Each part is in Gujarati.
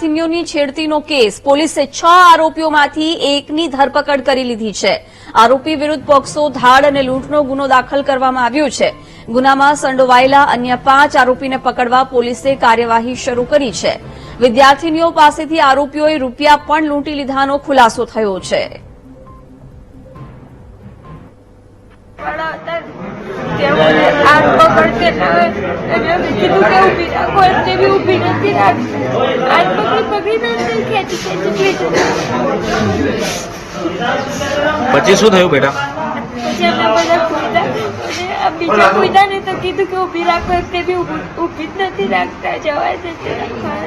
વિદ્યાર્થીનીઓની છેડતીનો કેસ પોલીસે 6 આરોપીઓમાંથી એકની ધરપકડ કરી લીધી છે। આરોપી વિરુદ્ધ પોક્સો ધાડ અને લૂંટનો ગુનો દાખલ કરવામાં આવ્યો છે। ગુનામાં સંડોવાયેલા અન્ય 5 આરોપીને પકડવા પોલીસે કાર્યવાહી શરૂ કરી છે। વિદ્યાર્થીનીઓ પાસેથી આરોપીઓએ રૂપિયા પણ લૂંટી લીધાનો ખુલાસો થયો છે। आज पकड़ते कीधु के उभी राखो एमने भी उभी नहीं राखी। आज पकड़ी खेची પછી શું થયું બેટા? પછી અમે બધા કૂદા અને બીજા કૂદા ને તો કીધું કે ઉભી રાખો એમને બી ઉભી જ નથી રાખતા, જવા દેते રાખવા।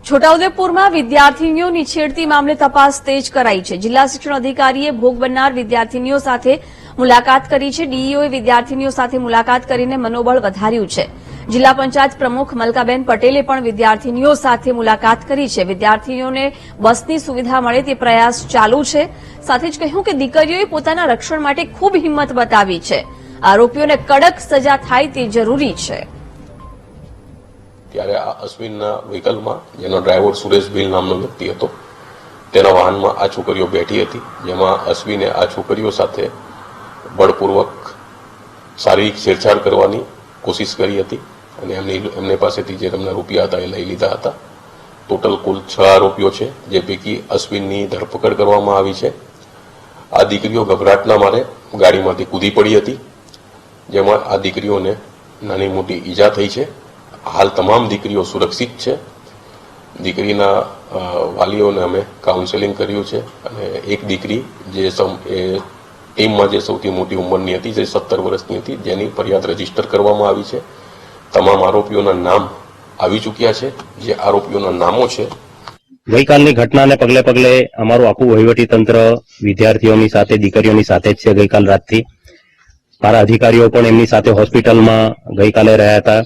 છોટાઉદેપુરમાં વિદ્યાર્થીનીઓની છેડતી મામલે તપાસ તેજ કરાઈ છે। જિલ્લા શિક્ષણ અધિકારીએ ભોગ બનનાર વિદ્યાર્થીનીઓ સાથે મુલાકાત કરી છે। ડીઈઓએ વિદ્યાર્થીનીઓ સાથે મુલાકાત કરીને મનોબળ વધાર્યું છે। જિલ્લા પંચાયત પ્રમુખ મલકાબેન પટેલે પણ વિદ્યાર્થીનીઓ સાથે મુલાકાત કરી છે। વિદ્યાર્થીનીઓને બસની સુવિધા મળે તે પ્રયાસ ચાલુ છે। સાથે જ કહ્યું કે દીકરીઓએ પોતાના રક્ષણ માટે ખૂબ હિંમત બતાવી છે। આરોપીઓને કડક સજા થાય તે જરૂરી છે। ત્યારે આ અશ્વિનના વ્હીકલમાં, જેનો ડ્રાઈવર સુરેશ ભીલ નામનો વ્યક્તિ હતો, તેના વાહનમાં આ છોકરીઓ બેઠી હતી, જેમાં અશ્વિને આ છોકરીઓ સાથે બળપૂર્વક શારીરિક છેડછાડ કરવાની કોશિશ કરી હતી અને એમને પાસેથી જે તેમના રૂપિયા હતા એ લઈ લીધા હતા। ટોટલ કુલ 6 આરોપીઓ છે, જે પૈકી અશ્વિનની ધરપકડ કરવામાં આવી છે। આ દીકરીઓ ગભરાટના મારે ગાડીમાંથી કૂદી પડી હતી, જેમાં આ દીકરીઓને નાની મોટી ઈજા થઈ છે। હાલ તમામ દીકરીઓ સુરક્ષિત છે। દીકરીના વાલીઓને અમે કાઉન્સેલિંગ કર્યું છે અને એક દીકરી જે ટીમમાં જે સૌથી મોટી ઉંમરની હતી, જે 17 વર્ષની હતી, જેની ફરિયાદ રજીસ્ટર કરવામાં આવી છે। તમામ આરોપીઓના નામ આવી ચૂક્યા છે। જે આરોપીઓના નામો છે, ગઈકાલની ઘટનાને પગલે અમારું આખું વહીવટી તંત્ર વિદ્યાર્થીઓની સાથે, દીકરીઓની સાથે જ છે। ગઈકાલ રાતથી મારા અધિકારીઓ પણ એમની સાથે હોસ્પિટલમાં ગઈકાલે રહ્યા હતા।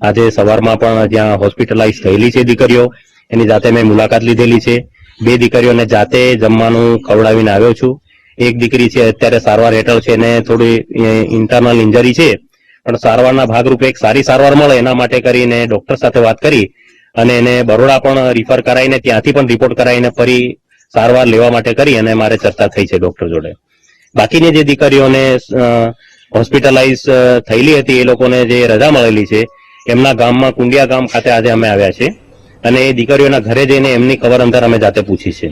આજે સવારમાં પણ જ્યાં હોસ્પિટલાઇઝ થયેલી છે દીકરીઓ, એની જાતે મેં મુલાકાત લીધેલી છે। 2 દીકરીઓને જાતે જમવાનું ખવડાવીને આવ્યો છું। એક દીકરી છે અત્યારે સારવાર હેઠળ છે, એને થોડી ઇન્ટરનલ ઇન્જરી છે, પણ સારવારના ભાગરૂપે એક સારી સારવાર મળે એના માટે કરીને ડોક્ટર સાથે વાત કરી અને એને બરોડા પણ રિફર કરાવીને ત્યાંથી પણ રિપોર્ટ કરાવીને ફરી સારવાર લેવા માટે કરી અને મારે ચર્ચા થઈ છે ડોક્ટર જોડે। બાકીની જે દીકરીઓને હોસ્પિટલાઇઝ થયેલી હતી એ લોકોને જે રજા મળેલી છે એમના ગામમાં કુંડિયા ગામ ખાતે આજે અમે આવ્યા છે અને એ દીકરીઓના ઘરે જઈને એમની ખબર અંતર અમે જાતે પૂછી છે।